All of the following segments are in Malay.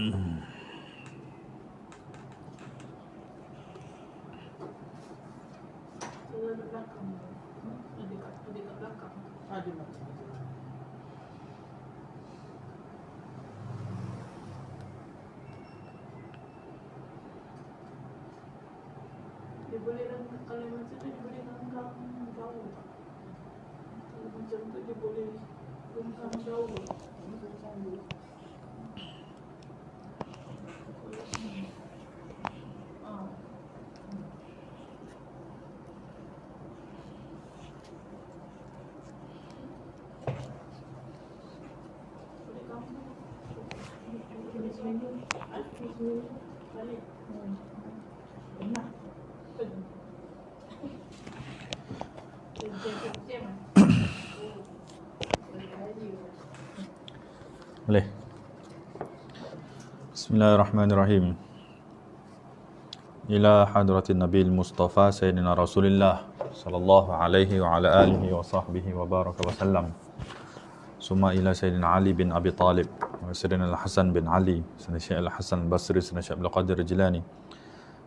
Ada belakang. Ada kat belakang. Ada macam tu. Dia boleh kalau macam tu dia boleh renggang jauh tak? Kalau macam tu dia boleh renggang jauh tak? Boleh. Bismillahirrahmanirrahim. Ila hadratin Nabil Mustafa Sayyidina Rasulullah sallallahu alaihi wa ala alihi wa sahbihi wa baraka wa sallam. Summa ila Sayyidina Ali bin Abi Talib wa Sayyidina Al-Hasan bin Ali, Sayyidina Syekh Al-Hasan Al-Basri, Sayyidina Syekh Abdul Qadir Jilani,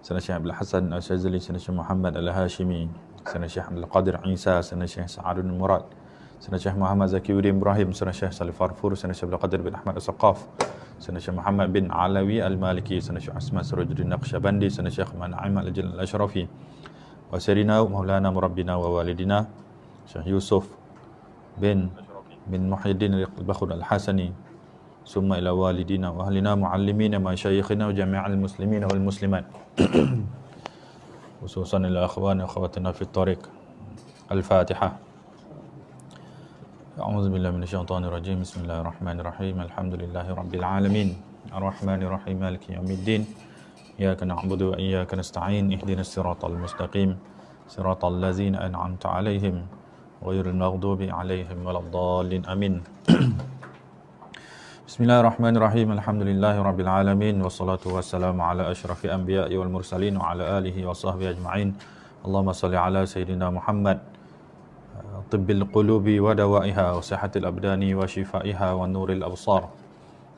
Sayyidina Syekh Abdul Hasan Al-Shazali, Sayyidina Syekh Muhammad Al-Hashimi, Sayyidina Syekh Abdul Qadir Isa, Sayyidina Syekh Sa'adun Murad, Sayyidina Syekh Muhammad Zakiuddin Ibrahim, Sayyidina Syekh Salih Farfur, Sayyidina Syekh Abdul Qadir bin Ahmad As-Saqaf, Sayyidina Syekh Muhammad bin Alawi Al-Maliki, Sayyidina Syekh Asma Sirajuddin Naqsyabandi, Sayyidina Syekh Man'im Al-Jalal Al-Ashrafi, wa Sayyidina Maulana Murabbina wa Walidina Syekh Yusuf bin Muhyiddin Al-Bakhur Al-Hasani, summa ila walidina wa ahlina muallimina masyayikhina wa jami'al muslimina wal muslimat, khususan ila akhwana wa akhawatina fit tariq. Al-Fatihah. A'udzu billahi minasyaitonir rajim. Bismillahirrahmanirrahim. Alhamdulillahi rabbil alamin. Arrahmanir rahim. Maliki yaumiddin. Iyyaka na'budu wa iyyaka nasta'in. Ihdinas siratal mustaqim. Siratal ladzina an'amta 'alaihim ghairil maghdubi 'alaihim waladdallin. Amin. Bismillahirrahmanirrahim. Alhamdulillahi rabbil alamin. Wassalatu wassalamu ala asyrafil anbiya'i wal mursalin wa ala alihi wa sahbihi ajma'in. Allahumma salli ala sayyidina Muhammad tibbil qulubi wa dawaiha wa sihatil abdani wa shifaiha wa nuril absar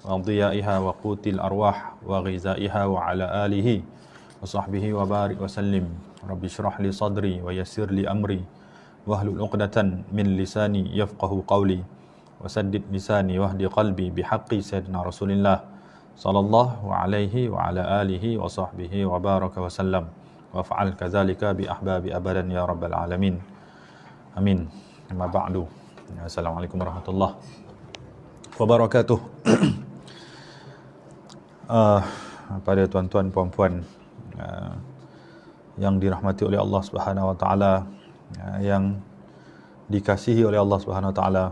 wa dhiyaiha wa qutil arwah wa ghizaiha wa ala alihi wa sahbihi wa barik wa sallim. Rabbi shrah li sadri wa yassir li amri wahlul 'uqdatan min lisani yafqahu qawli wa saddid lisani wahdi qalbi bihaqqi sayyidina Rasulillah sallallahu alaihi wa ala alihi wa sahbihi wa baraka wa sallam wa fa'al kadzalika bi ahbabi abadan ya rabbal alamin. Amin. Amma ba'du. Assalamualaikum warahmatullahi wabarakatuh. Pada tuan-tuan puan-puan yang dirahmati oleh Allah Subhanahu wa taala, yang dikasihi oleh Allah Subhanahu wa taala,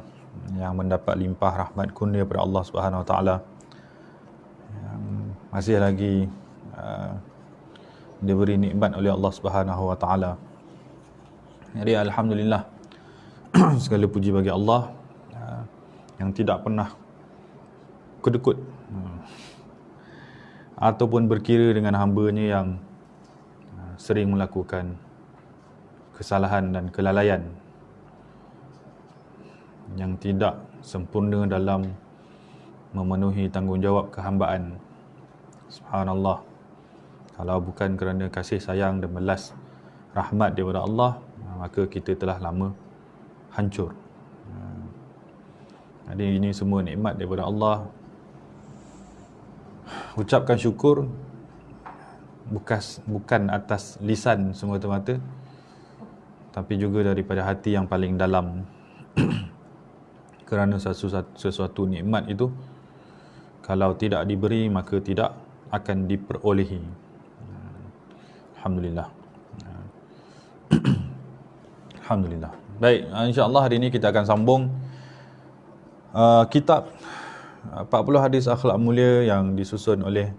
yang mendapat limpah rahmat kurnia daripada Allah Subhanahu wa taala, yang masih lagi diberi nikmat oleh Allah Subhanahu wa taala. Jadi alhamdulillah, segala puji bagi Allah yang tidak pernah kedekut ataupun berkira dengan hamba-Nya yang sering melakukan kesalahan dan kelalaian, yang tidak sempurna dalam memenuhi tanggungjawab kehambaan. Subhanallah, kalau bukan kerana kasih sayang dan belas rahmat daripada Allah, maka kita telah lama hancur. Jadi ini semua nikmat daripada Allah. Ucapkan syukur bukan atas lisan semata-mata, tapi juga daripada hati yang paling dalam. Kerana sesuatu nikmat itu kalau tidak diberi maka tidak akan diperolehi. Alhamdulillah. Alhamdulillah. Baik, insya-Allah hari ini kita akan sambung kitab 40 hadis akhlak mulia yang disusun oleh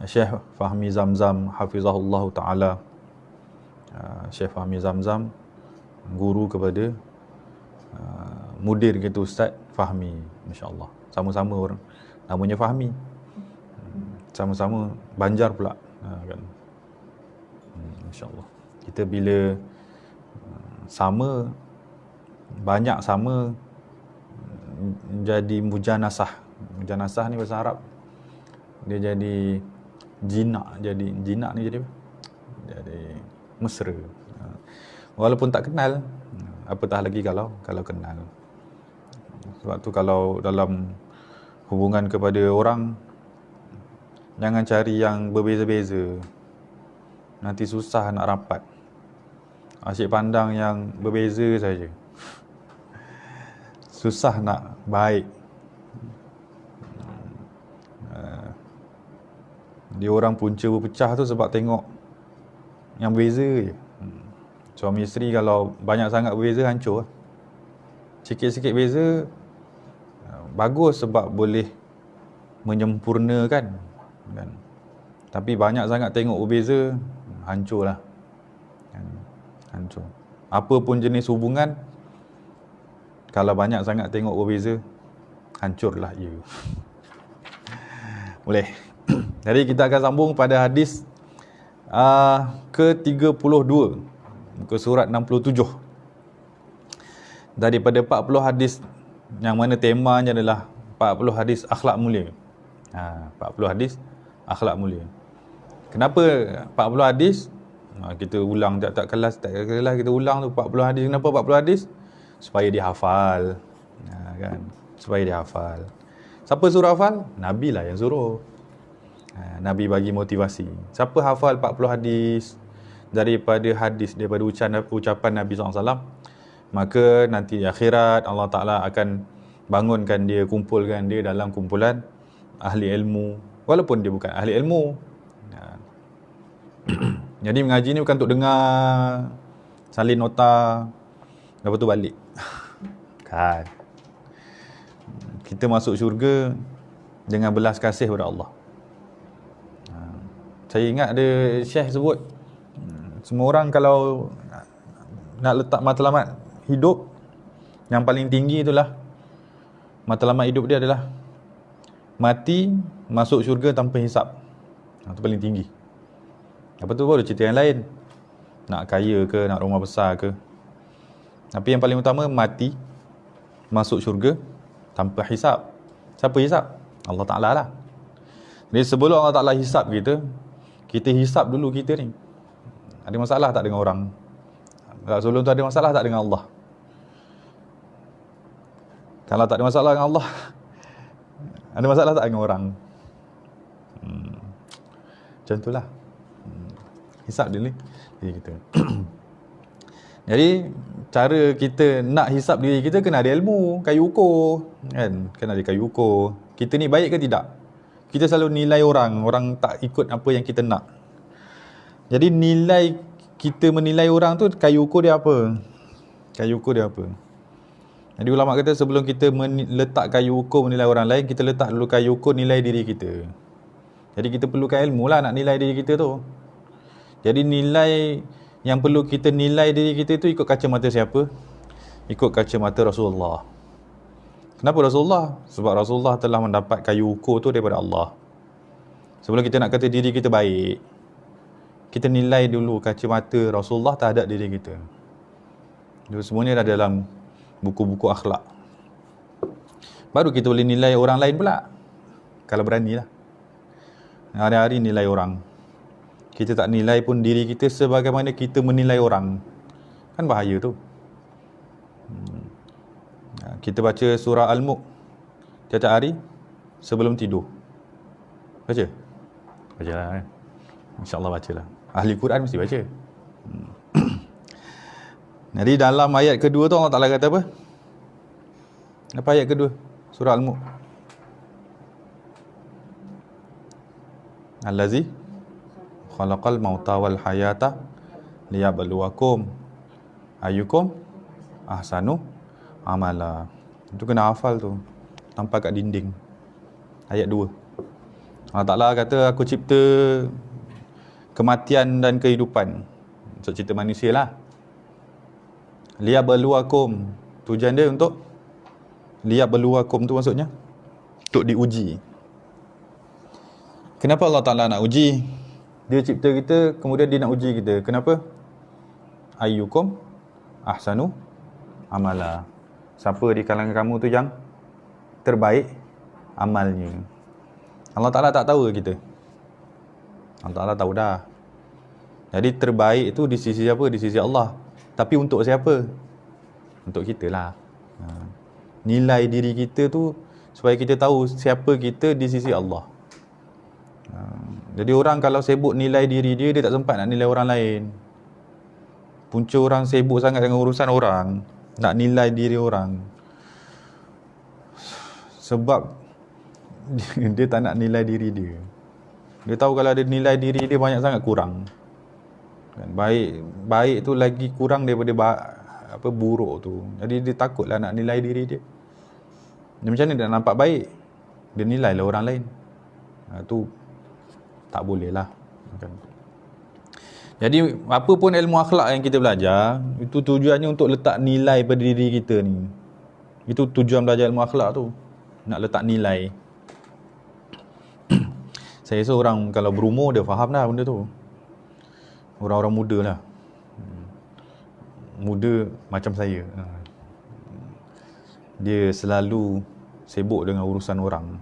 Syekh Fahmi Zamzam hafizahullah taala. Syekh Fahmi Zamzam guru kepada mudir kita Ustaz Fahmi, masya-Allah. Sama-sama orang namanya Fahmi. Sama-sama Banjar pula, kan. Masya-Allah. Kita bila sama, banyak sama, jadi mujanasah. Mujanasah ni bahasa Arab dia jadi jinak. Jadi jinak ni jadi apa? Jadi mesra. Walaupun tak kenal, apatah lagi kalau kenal. Sebab tu kalau dalam hubungan kepada orang, jangan cari yang berbeza-beza. Nanti susah nak rapat. Asyik pandang yang berbeza saja. Susah nak baik. Dia orang punca berpecah tu sebab tengok yang berbeza je. Suami isteri kalau banyak sangat berbeza, hancur. Sikit-sikit beza bagus sebab boleh menyempurnakan kan. Tapi banyak sangat tengok berbeza, hancurlah. Hancur. Apa pun jenis hubungan, kalau banyak sangat tengok berbeza, hancurlah ia. Boleh. Jadi kita akan sambung pada hadis ke-32 muka surat 67. Daripada 40 hadis yang mana temanya adalah 40 hadis akhlak mulia. 40 hadis akhlak mulia. Kenapa 40 hadis? Kita ulang tak kelas kita ulang tu 40 hadis. Kenapa 40 hadis? Supaya dia hafal. Kan? Supaya dia hafal. Siapa suruh hafal? Nabi lah yang suruh. Nabi bagi motivasi. Siapa hafal 40 hadis daripada ucapan Nabi SAW, maka nanti di akhirat Allah Ta'ala akan bangunkan dia, kumpulkan dia dalam kumpulan ahli ilmu, walaupun dia bukan ahli ilmu. Jadi mengaji ni bukan untuk dengar, salin nota, lepas tu balik. Kan. Kita masuk syurga dengan belas kasih kepada Allah. Saya ingat ada Syekh sebut, semua orang kalau nak letak matlamat hidup, yang paling tinggi itulah, matlamat hidup dia adalah mati, masuk syurga tanpa hisap. Itu paling tinggi. Apa tu baru cerita yang lain. Nak kaya ke, nak rumah besar ke. Tapi yang paling utama, mati, masuk syurga tanpa hisap. Siapa hisap? Allah Ta'ala lah. Jadi sebelum Allah Ta'ala hisap kita hisap dulu kita ni. Ada masalah tak dengan orang? Sebelum tu ada masalah tak dengan Allah? Kalau tak ada masalah dengan Allah, ada masalah tak dengan orang? Macam itulah. Hisap diri kita. Jadi cara kita nak hisap diri kita, kena ada ilmu, kayu ukur kan? Kena ada kayu ukur. Kita ni baik ke tidak? Kita selalu nilai orang tak ikut apa yang kita nak. Jadi kita menilai orang tu, kayu ukur dia apa? Kayu ukur dia apa? Jadi ulama kata sebelum kita letak kayu ukur menilai orang lain, kita letak dulu kayu ukur nilai diri kita. Jadi kita perlukan ilmu lah nak nilai diri kita tu. Jadi nilai yang perlu kita nilai diri kita tu ikut kacamata siapa? Ikut kacamata Rasulullah. Kenapa Rasulullah? Sebab Rasulullah telah mendapat kayu ukur tu daripada Allah. Sebelum kita nak kata diri kita baik, kita nilai dulu kacamata Rasulullah terhadap diri kita. Itu semuanya dah dalam buku-buku akhlak. Baru kita boleh nilai orang lain pula. Kalau beranilah. Hari-hari nilai orang. Kita tak nilai pun diri kita sebagaimana kita menilai orang. Kan bahaya tu. Kita baca surah Al-Mulk tiap-tiap hari sebelum tidur. Baca? Baca lah kan? InsyaAllah baca lah. Ahli Quran mesti baca. Jadi dalam ayat kedua tu Allah Ta'ala kata apa? Apa ayat kedua? Surah Al-Mulk. Allazi khalaqal mauta wal hayata liyabluwakum ayyukum ahsanu amala. Itu kena hafal tu. Nampak kat dinding. Ayat 2. Allah Ta'ala kata, aku cipta kematian dan kehidupan. Maksud cipta manusia lah. Liyabluwakum. Tujuan dia untuk liyabluwakum tu maksudnya untuk diuji. Kenapa Allah Ta'ala nak uji? Dia cipta kita, kemudian dia nak uji kita. Kenapa? Ayyukum ahsanu amala. Siapa di kalangan kamu tu yang terbaik amalnya. Allah Ta'ala tak tahu ke kita? Allah Ta'ala tahu dah. Jadi terbaik itu di sisi siapa? Di sisi Allah. Tapi untuk siapa? Untuk kita lah. Nilai diri kita tu supaya kita tahu siapa kita di sisi Allah. Jadi orang kalau sibuk nilai diri dia, dia tak sempat nak nilai orang lain. Punca orang sibuk sangat dengan urusan orang, nak nilai diri orang. Sebab dia tak nak nilai diri dia. Dia tahu kalau dia nilai diri dia banyak sangat kurang. Baik tu lagi kurang daripada buruk tu. Jadi dia takutlah nak nilai diri dia. Macam mana dia nak nampak baik? Dia nilai lah orang lain. Tu tak boleh lah. Jadi apa pun ilmu akhlak yang kita belajar, itu tujuannya untuk letak nilai pada diri kita ni. Itu tujuan belajar ilmu akhlak tu. Nak letak nilai. Saya rasa orang kalau berumur dia faham dah benda tu. Orang-orang muda lah. Muda macam saya. Dia selalu sibuk dengan urusan orang.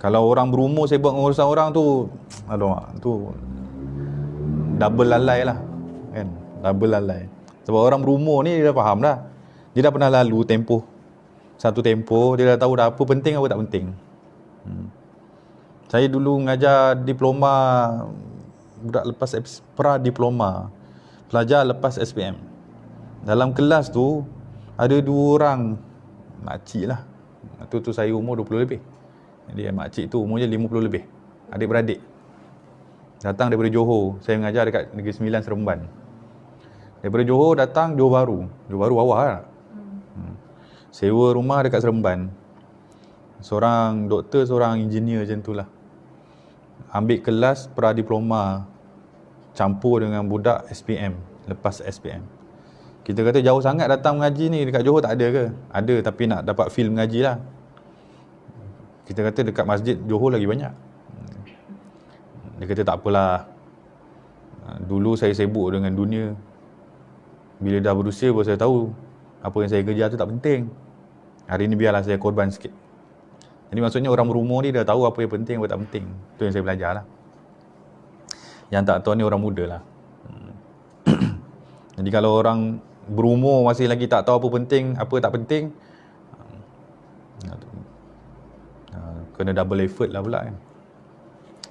Kalau orang berumur sibuk dengan urusan orang tu, tu double lalai lah. Kan? Double lalai. Sebab orang berumur ni dia dah faham dah. Dia dah pernah lalu satu tempoh, dia dah tahu dah apa penting apa tak penting. Saya dulu mengajar diploma, budak lepas pra-diploma, pelajar lepas SPM. Dalam kelas tu ada 2 orang makcik lah. Tu saya umur 20 lebih. Jadi makcik tu umurnya 50 lebih. Adik-beradik. Datang daripada Johor. Saya mengajar dekat Negeri Sembilan, Seremban. Daripada Johor datang Johor Bahru. Johor Bahru bawah lah. Sewa rumah dekat Seremban. Seorang doktor, seorang engineer macam tu lah. Ambil kelas pra-diploma campur dengan budak SPM, lepas SPM. Kita kata jauh sangat datang mengaji ni, dekat Johor tak ada ke? Ada, tapi nak dapat feel mengaji lah. Kita kata dekat masjid Johor lagi banyak. Dia kata tak apalah, dulu saya sibuk dengan dunia, bila dah berusia baru saya tahu apa yang saya kerja tu tak penting. Hari ni biarlah saya korban sikit. Jadi maksudnya orang berumur ni dah tahu apa yang penting, apa tak penting. Itu yang saya belajar lah. Yang tak tahu ni orang muda lah. Jadi kalau orang berumur masih lagi tak tahu apa penting, apa tak penting, kena double effort lah pula kan.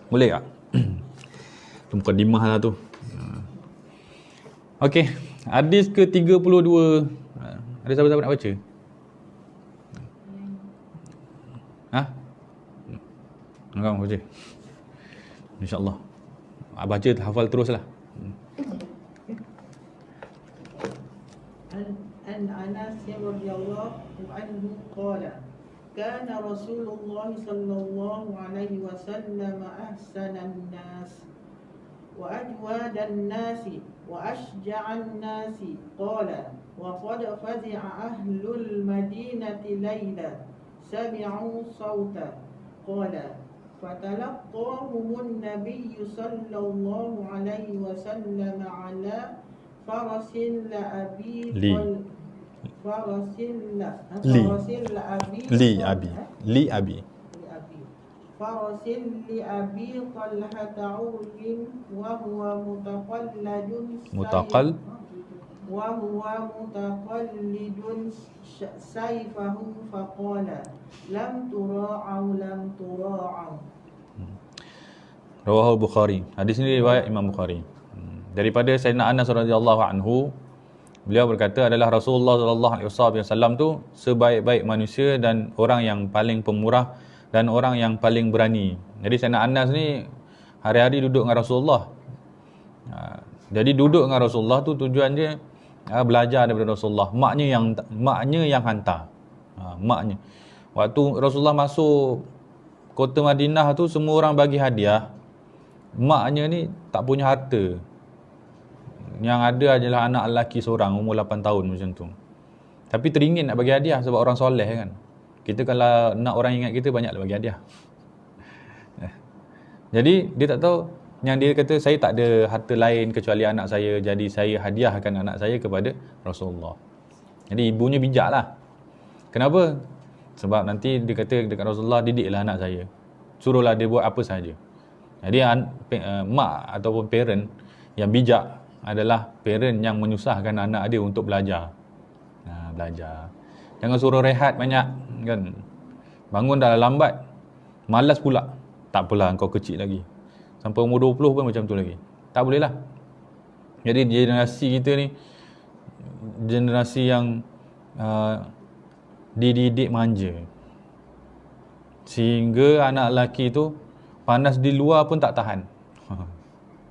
Boleh tak? Itu mukadimah lah tu. Okey, hadis ke-32. Ada siapa-siapa nak baca? Engkau baca. InsyaAllah. Baca hafal teruslah. An Anas radhiyallahu anhu qala kana Rasulullah sallallahu alaihi wasallam ahsanan nas wa ajwadan nasi wa ashja'an nasi qala wa qad fazi'a ahlul madinati layla sami'u sawta qala fatalaqahum an-nabiy sallallahu alaihi wasallam ala farasin la abi farasin la abi farasin li abi Talha ta'ulin wa huwa mutaqallidun sayfahu faqala lam tura'u. Rawahul Bukhari. Hadis ini riwayat Imam Bukhari. Daripada Sayyidina Anas radhiyallahu anhu, beliau berkata adalah Rasulullah sallallahu alaihi wasallam tu sebaik-baik manusia dan orang yang paling pemurah dan orang yang paling berani. Jadi Sayyidina Anas ni hari-hari duduk dengan Rasulullah. Jadi duduk dengan Rasulullah tu tujuan dia belajar daripada Rasulullah. Maknya yang hantar. Maknya. Waktu Rasulullah masuk kota Madinah tu semua orang bagi hadiah. Maknya ni tak punya harta. Yang ada adalah anak lelaki seorang umur 8 tahun macam tu. Tapi teringin nak bagi hadiah sebab orang soleh kan. Kita kalau nak orang ingat kita banyaklah bagi hadiah. Jadi dia tak tahu, yang dia kata saya tak ada harta lain kecuali anak saya, jadi saya hadiahkan anak saya kepada Rasulullah. Jadi ibunya bijaklah. Kenapa? Sebab nanti dia kata dekat Rasulullah, didiklah anak saya. suruhlah dia buat apa saja. Jadi mak ataupun parent yang bijak adalah parent yang menyusahkan anak dia untuk belajar. Belajar. Jangan suruh rehat banyak kan. Bangun dah lambat, malas pula. Tak apalah, kau kecil lagi. Sampai umur 20 pun macam tu lagi. Tak boleh lah. Jadi generasi kita ni generasi yang dididik manja. Sehingga anak lelaki tu panas di luar pun tak tahan.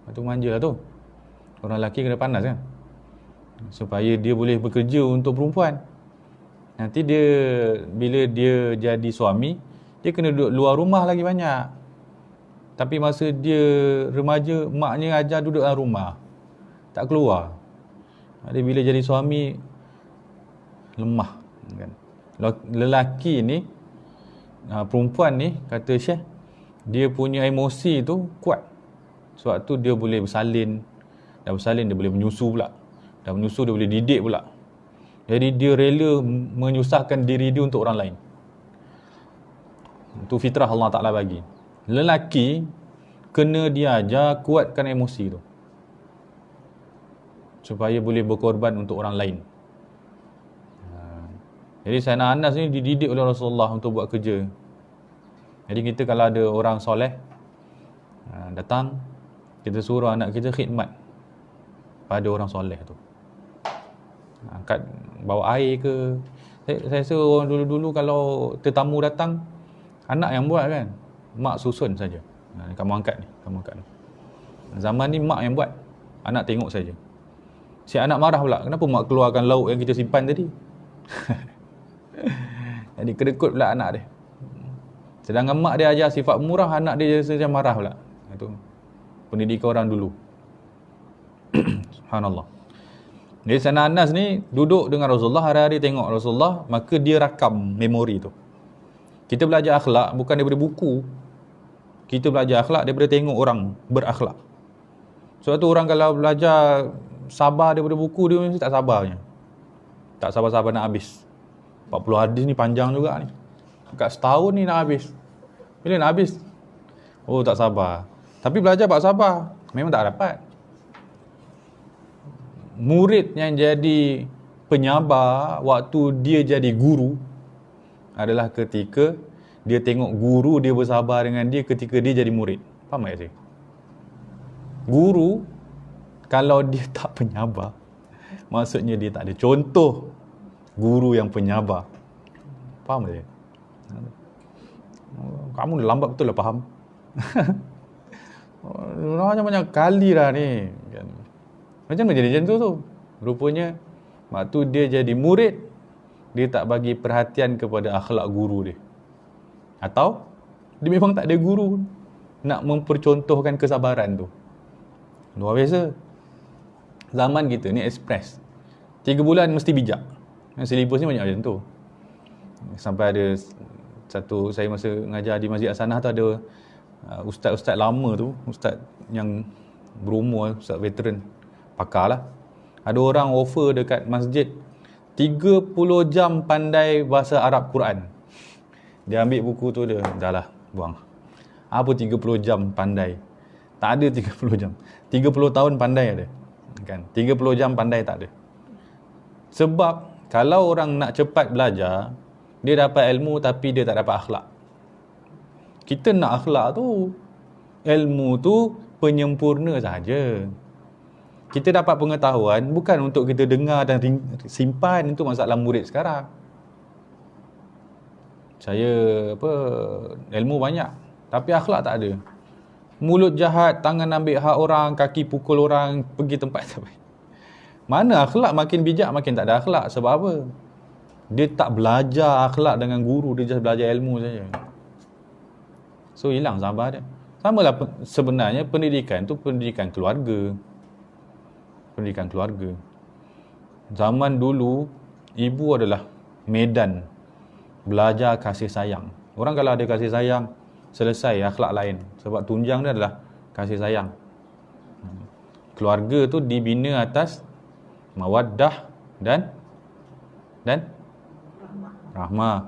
Itu manja lah tu. Orang lelaki kena panas kan, supaya dia boleh bekerja untuk perempuan. Nanti dia, bila dia jadi suami, dia kena duduk luar rumah lagi banyak. Tapi masa dia remaja, maknya ajar duduk dalam rumah, tak keluar. Jadi bila jadi suami, lemah kan. Lelaki ni, perempuan ni, kata Syekh, dia punya emosi tu kuat. Sebab tu dia boleh bersalin. Dah bersalin dia boleh menyusu pula. Dah menyusu dia boleh didik pula. Jadi dia rela menyusahkan diri dia untuk orang lain. Itu fitrah Allah Ta'ala bagi. Lelaki kena diajar kuatkan emosi tu, supaya boleh berkorban untuk orang lain. Jadi Sayyidina Anas ni dididik oleh Rasulullah untuk buat kerja. Jadi kita kalau ada orang soleh datang, kita suruh anak kita khidmat pada orang soleh tu. Angkat, bawa air ke. Saya rasa orang dulu-dulu kalau tetamu datang, anak yang buat kan, mak susun saja. Kamu angkat ni, kamu angkat ni. Zaman ni mak yang buat, anak tengok saja. Si anak marah pula, kenapa mak keluarkan lauk yang kita simpan tadi? Jadi kedekut pula anak dia. Sedangkan mak dia ajar sifat murah, anak dia saja marah pula. Itu pendidikan orang dulu. Subhanallah. Jadi Sayyidina Anas ni duduk dengan Rasulullah, hari-hari tengok Rasulullah, maka dia rakam memori tu. Kita belajar akhlak bukan daripada buku. Kita belajar akhlak daripada tengok orang berakhlak. Sebab tu orang kalau belajar sabar daripada buku, dia mesti tak sabarnya. Tak sabar-sabar nak habis. 40 hadis ni panjang juga ni. Dekat setahun ni nak habis. Bila nak habis? Oh, tak sabar. Tapi belajar bab sabar, memang tak dapat. Murid yang jadi penyabar waktu dia jadi guru adalah ketika dia tengok guru dia bersabar dengan dia ketika dia jadi murid. Faham tak saya? Guru kalau dia tak penyabar, maksudnya dia tak ada contoh guru yang penyabar. Faham tak saya? Kamu lambat betul lah faham. Macam-macam kali lah ni. Macam mana jadi macam tu? Rupanya waktu dia jadi murid, dia tak bagi perhatian kepada akhlak guru dia. Atau dia memang tak ada guru nak mempercontohkan kesabaran tu. Luar biasa. Zaman kita ni express. 3 bulan mesti bijak. Silibus ni banyak macam tu. Sampai ada satu, saya masa ngajar di Masjid Hasanah tu, ada ustaz-ustaz lama tu, ustaz yang berumur, ustaz veteran, pakar lah. Ada orang offer dekat masjid 30 jam pandai bahasa Arab Quran. Dia ambil buku tu, dia dah lah buang. Apa 30 jam pandai? Tak ada 30 jam. 30 tahun pandai ada. Kan? 30 jam pandai tak ada. Sebab kalau orang nak cepat belajar, dia dapat ilmu tapi dia tak dapat akhlak. Kita nak akhlak tu, ilmu tu penyempurna saja. Kita dapat pengetahuan bukan untuk kita dengar dan simpan. Itu masalah murid sekarang. Saya ilmu banyak tapi akhlak tak ada. Mulut jahat, tangan ambil hak orang, kaki pukul orang, pergi tempat tak baik. Mana akhlak? Makin bijak makin tak ada akhlak. Sebab apa? Dia tak belajar akhlak dengan guru, dia just belajar ilmu saja. So hilang sabar dia. Samalah sebenarnya pendidikan tu pendidikan keluarga. Pendidikan keluarga. Zaman dulu ibu adalah medan belajar kasih sayang. Orang kalau ada kasih sayang, selesai akhlak lain. Sebab tunjang dia adalah kasih sayang. Keluarga tu dibina atas mawaddah dan rahmah.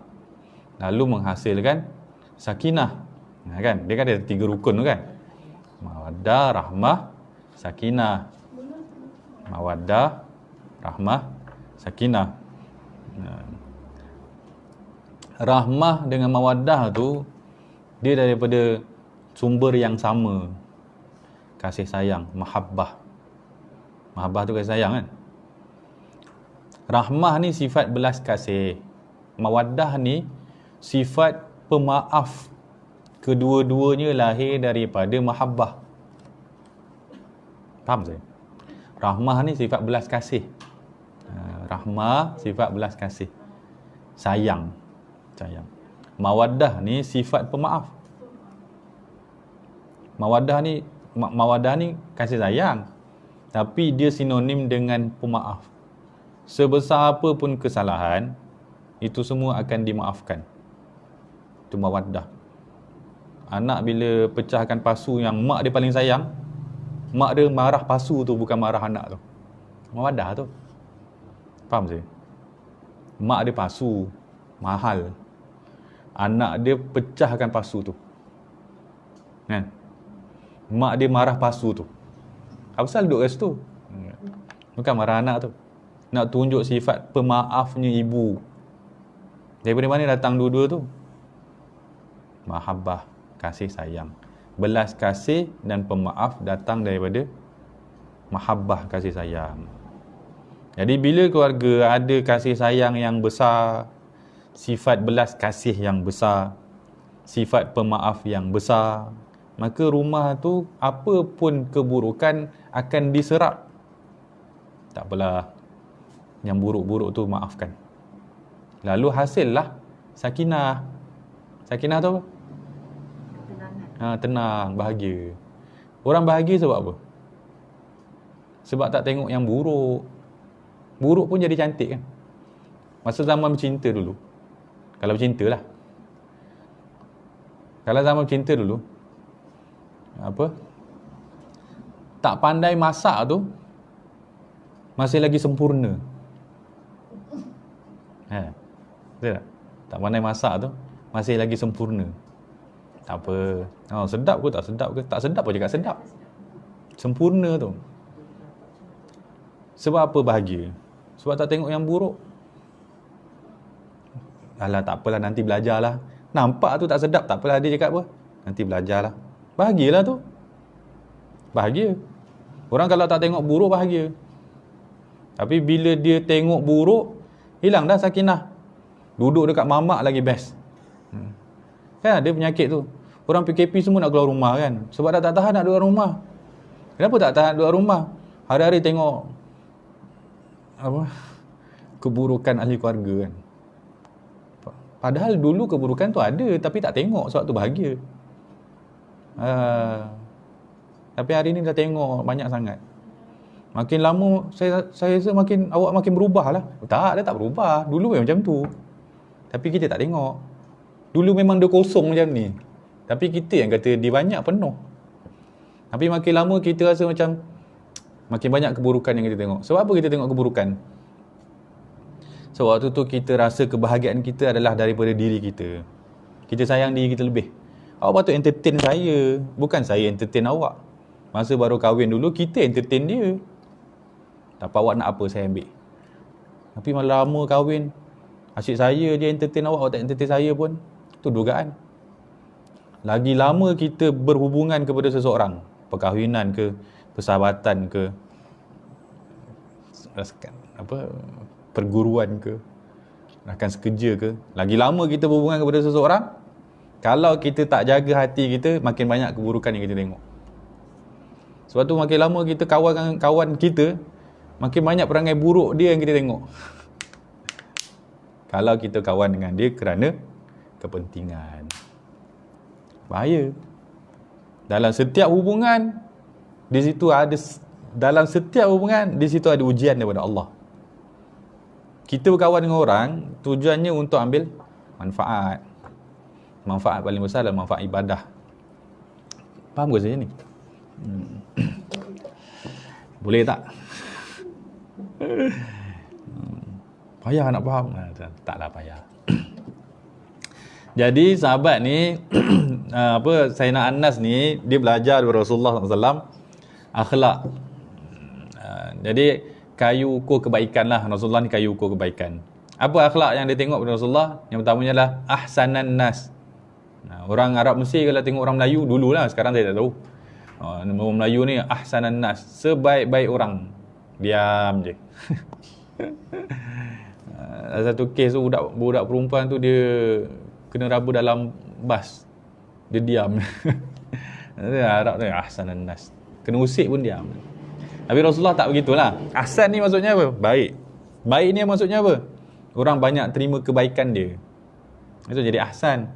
Lalu menghasilkan sakinah. Kan? Dia kan ada 3 rukun tu kan. Mawaddah, rahmah, sakinah. Mawaddah, rahmah, sakinah. Rahmah dengan mawaddah tu dia daripada sumber yang sama. Kasih sayang, mahabbah. Mahabbah tu kasih sayang kan. Rahmah ni sifat belas kasih. Mawaddah ni sifat pemaaf. Kedua-duanya lahir daripada mahabbah. Faham saya? Rahmah ni sifat belas kasih. Rahmah sifat belas kasih. Sayang. Mawaddah ni sifat pemaaf. Mawaddah ni kasih sayang, tapi dia sinonim dengan pemaaf. Sebesar apa pun kesalahan, itu semua akan dimaafkan. Itu mawaddah. Anak bila pecahkan pasu yang mak dia paling sayang, mak dia marah pasu tu, bukan marah anak tu. Mawaddah tu. Faham saya? Mak dia pasu mahal, anak dia pecahkan pasu tu kan, mak dia marah pasu tu. Apa pasal duduk kat situ? Bukan marah anak tu. Nak tunjuk sifat pemaafnya ibu. Daripada mana datang dua-dua tu? Mahabbah, kasih sayang. Belas kasih dan pemaaf datang daripada mahabbah, kasih sayang. Jadi bila keluarga ada kasih sayang yang besar, sifat belas kasih yang besar, sifat pemaaf yang besar, maka rumah tu apa pun keburukan akan diserap. Tak apalah, yang buruk-buruk tu maafkan. Lalu hasillah sakinah. Sakinah tu apa? Tenang, bahagia. Orang bahagia sebab apa? Sebab tak tengok yang buruk. Buruk pun jadi cantik kan. Masa zaman bercinta dulu, kalau bercinta lah, kalau zaman bercinta dulu, tak pandai masak tu masih lagi sempurna. Betul tak? Tak pandai masak tu masih lagi sempurna. Tak apa. Sedap ke tak sedap ke? Tak sedap pun cakap sedap. Sempurna tu. Sebab apa bahagia? Sebab tak tengok yang buruk. Alah, tak apalah, nanti belajarlah. Nampak tu tak sedap, tak apalah, dia cakap apa? Nanti belajarlah. Bahagialah tu. Bahagia. Orang kalau tak tengok buruk, bahagia. Tapi bila dia tengok buruk, hilang dah sakinah. Duduk dekat mamak lagi best. Kan ada penyakit tu. Orang PKP semua nak keluar rumah kan. Sebab dah tak tahan nak duduk rumah. Kenapa tak tahan duduk rumah? Hari-hari tengok keburukan ahli keluarga kan. Padahal dulu keburukan tu ada, tapi tak tengok sebab tu bahagia. Tapi hari ni dah tengok banyak sangat. Makin lama saya rasa awak makin berubah lah. Tak, dia tak berubah. Dulu memang macam tu. Tapi kita tak tengok. Dulu memang dia kosong macam ni. Tapi kita yang kata dia banyak, penuh. Tapi makin lama kita rasa macam makin banyak keburukan yang kita tengok. Sebab apa kita tengok keburukan? So waktu tu kita rasa kebahagiaan kita adalah daripada diri kita. Kita sayang diri kita lebih. Awak patut entertain saya, bukan saya entertain awak. Masa baru kahwin dulu, kita entertain dia. Tapi awak nak apa, saya ambil. Tapi malah lama kahwin, asyik saya dia entertain awak tak entertain saya pun. Itu dugaan. Lagi lama kita berhubungan kepada seseorang, perkahwinan ke, persahabatan ke, perguruan ke, rakan sekerja ke, lagi lama kita berhubungan kepada seseorang, kalau kita tak jaga hati kita, makin banyak keburukan yang kita tengok. Sebab tu makin lama kita kawan kita, makin banyak perangai buruk dia yang kita tengok. Kalau kita kawan dengan dia kerana kepentingan, bahaya. Dalam setiap hubungan, di situ ada ujian daripada Allah. Kita berkawan dengan orang, tujuannya untuk ambil manfaat. Manfaat paling besar adalah manfaat ibadah. Faham ke saya ni? Boleh tak? Payah nak faham? Taklah payah. Jadi sahabat ni Sayyidina Anas ni dia belajar dari Rasulullah SAW akhlak. Jadi kayu ukur kebaikan lah. Rasulullah ni kayu ukur kebaikan. Apa akhlak yang dia tengok dari Rasulullah? Yang pertamanya adalah ahsanan nas. Orang Arab Mesir kalau tengok orang Melayu dululah, sekarang saya tak tahu. Orang Melayu ni ahsanan nas, sebaik-baik orang. Diam je. Satu kes tu budak perempuan tu dia kena raba dalam bas. Dia diam. Arab tu ahsanan nas. Kena usik pun diam. Tapi Rasulullah tak begitulah. Ahsan ni maksudnya apa? Baik. Baik ni maksudnya apa? Orang banyak terima kebaikan dia. Itu jadi ahsan.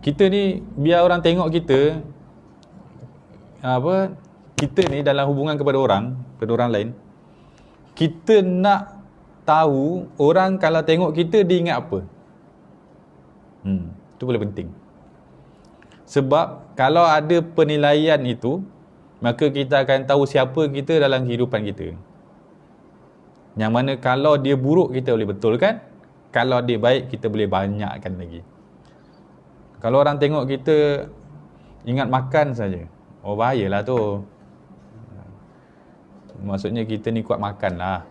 Kita ni biar orang tengok kita kita ni dalam hubungan kepada orang lain, kita nak tahu orang kalau tengok kita dia ingat apa. Itu paling penting. Sebab kalau ada penilaian itu, maka kita akan tahu siapa kita dalam kehidupan kita. Yang mana kalau dia buruk kita boleh betulkan, kalau dia baik kita boleh banyakkan lagi. Kalau orang tengok kita ingat makan saja, oh bahayalah tu. Maksudnya kita ni kuat makan lah,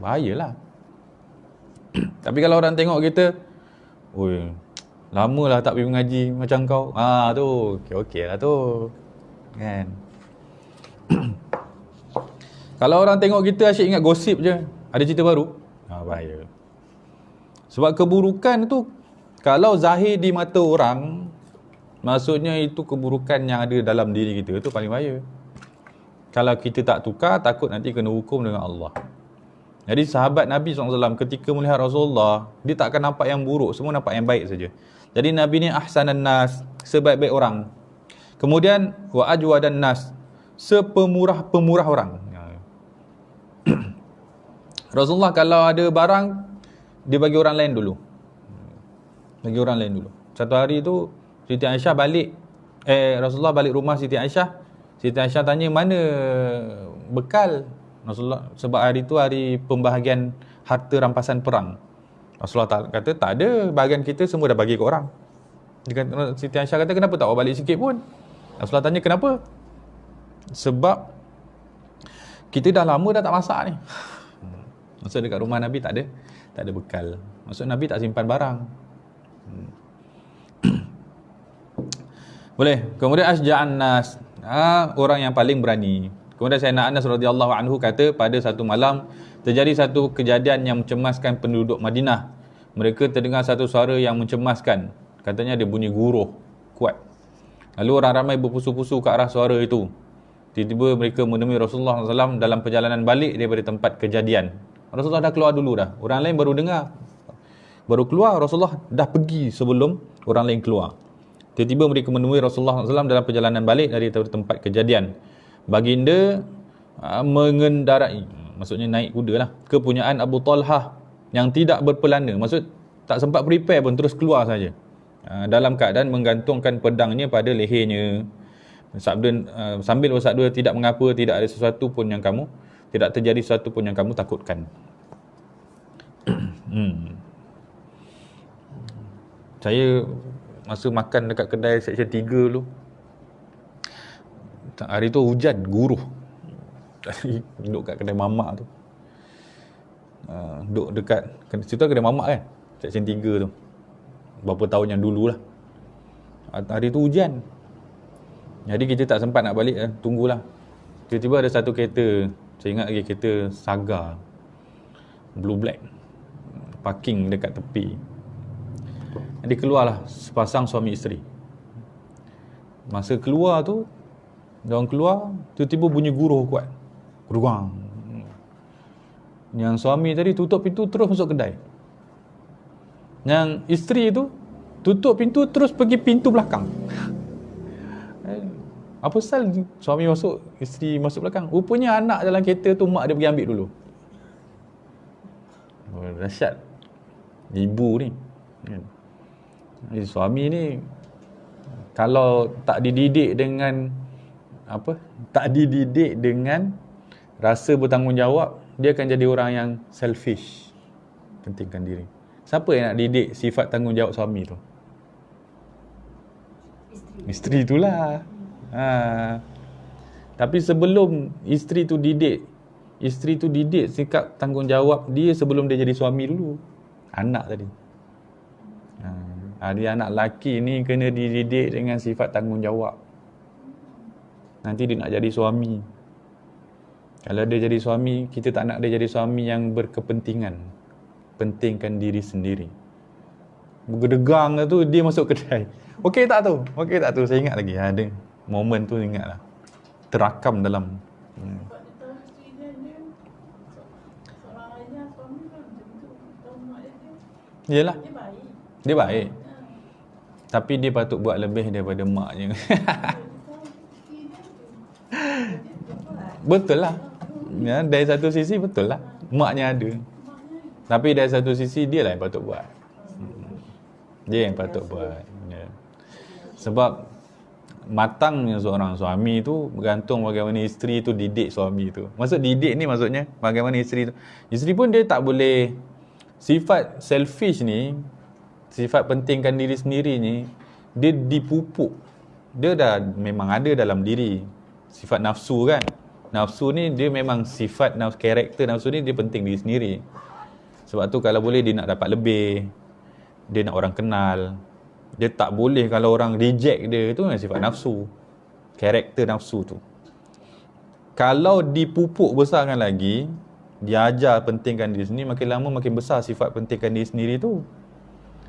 bahayalah. Tapi kalau orang tengok kita, oi, lamalah tak pergi mengaji macam kau, tu okey lah tu, kan. Kalau orang tengok kita asyik ingat gosip je, ada cerita baru, bahaya. Sebab keburukan tu kalau zahir di mata orang, maksudnya itu keburukan yang ada dalam diri kita, itu paling bahaya. Kalau kita tak tukar, takut nanti kena hukum dengan Allah. Jadi sahabat Nabi SAW ketika melihat Rasulullah, dia tak akan nampak yang buruk, semua nampak yang baik saja. Jadi Nabi ni ahsanan nas, sebaik-baik orang. Kemudian wa ajwadan nas, sepemurah-pemurah orang. Rasulullah kalau ada barang, dia bagi orang lain dulu. Bagi orang lain dulu. Satu hari tu Siti Aisyah Rasulullah balik rumah Siti Aisyah. Siti Aisyah tanya, mana bekal Rasulullah? Sebab hari tu hari pembahagian harta rampasan perang. Rasulullah kata, tak ada, bahagian kita semua dah bagi ke orang. Siti Aisyah kata, kenapa tak bawa balik sikit pun? Rasulullah tanya, kenapa? Sebab kita dah lama dah tak masak ni. Maksud dekat rumah Nabi tak ada bekal. Maksud Nabi tak simpan barang. Boleh. Kemudian asja'an nas, orang yang paling berani. Kemudian Sayyidina Anas radhiyallahu anhu kata, pada satu malam terjadi satu kejadian yang mencemaskan penduduk Madinah. Mereka terdengar satu suara yang mencemaskan. Katanya ada bunyi guruh kuat. Lalu orang ramai berpusu-pusu ke arah suara itu. Tiba-tiba mereka menemui Rasulullah SAW dalam perjalanan balik daripada tempat kejadian. Rasulullah dah keluar dulu dah. Orang lain baru dengar. Baru keluar, Rasulullah dah pergi sebelum orang lain keluar. Tiba-tiba mereka menemui Rasulullah SAW dalam perjalanan balik dari tempat kejadian. Baginda mengendarai, maksudnya naik kuda lah, kepunyaan Abu Talhah yang tidak berpelana. Maksud tak sempat prepare pun, terus keluar saja. Dalam keadaan menggantungkan pedangnya pada lehernya. Sambil bersabda, tidak mengapa, tidak ada sesuatu pun yang kamu, tidak terjadi sesuatu pun yang kamu takutkan. Saya masa makan dekat kedai section 3 dulu, hari tu hujan, guruh. Duduk kat kedai mamak tu. Duduk dekat situ kedai mamak kan, section 3 tu. Berapa tahun yang dulu lah. Hari tu hujan. Jadi kita tak sempat nak balik, tunggulah. Tiba-tiba ada satu kereta, saya ingat lagi kereta Saga Blue Black, parking dekat tepi. Jadi keluarlah sepasang suami isteri. Masa keluar tu, diorang keluar, tiba-tiba bunyi guruh kuat. Geruang. Yang suami tadi tutup pintu terus masuk kedai. Yang isteri tu tutup pintu terus pergi pintu belakang. Apa pasal suami masuk, isteri masuk belakang? Rupanya anak dalam kereta tu mak dia pergi ambil dulu. Dahsyat ibu ni. Suami ni kalau tak dididik dengan rasa bertanggungjawab, dia akan jadi orang yang selfish, pentingkan diri. Siapa yang nak didik sifat tanggungjawab suami tu? Isteri itulah. Tapi sebelum isteri tu didik sikap tanggungjawab dia sebelum dia jadi suami dulu. Anak tadi. Dia anak lelaki ni kena dididik dengan sifat tanggungjawab. Nanti dia nak jadi suami. Kalau dia jadi suami, kita tak nak dia jadi suami yang berkepentingan. Pentingkan diri sendiri. Bergedegang tu dia masuk kedai. Okey tak tu? Saya ingat lagi. Ada momen tu ingatlah. Terakam dalam. Sebab dia tahu isteri dia seorang ayah, suami kan macam tu. Tahu mak dia. Yelah. Dia baik. Dia baik. Tapi dia patut buat lebih daripada maknya. Betul lah. Ya, dari satu sisi betul lah. Maknya ada. Tapi dari satu sisi dia lah yang patut buat. Dia yang patut buat. Ya. Sebab matangnya seorang suami tu bergantung bagaimana isteri tu didik suami tu. Maksud didik ni maksudnya bagaimana isteri tu. Isteri pun dia tak boleh, sifat selfish ni, sifat pentingkan diri sendiri ni, dia dipupuk. Dia dah memang ada dalam diri. Sifat nafsu kan. Nafsu ni dia memang sifat karakter nafsu ni dia penting diri sendiri. Sebab tu kalau boleh dia nak dapat lebih. Dia nak orang kenal. Dia tak boleh kalau orang reject dia. Itu memang sifat nafsu. Karakter nafsu tu. Kalau dipupuk besarkan lagi, dia ajar pentingkan diri sendiri, makin lama makin besar sifat pentingkan diri sendiri tu.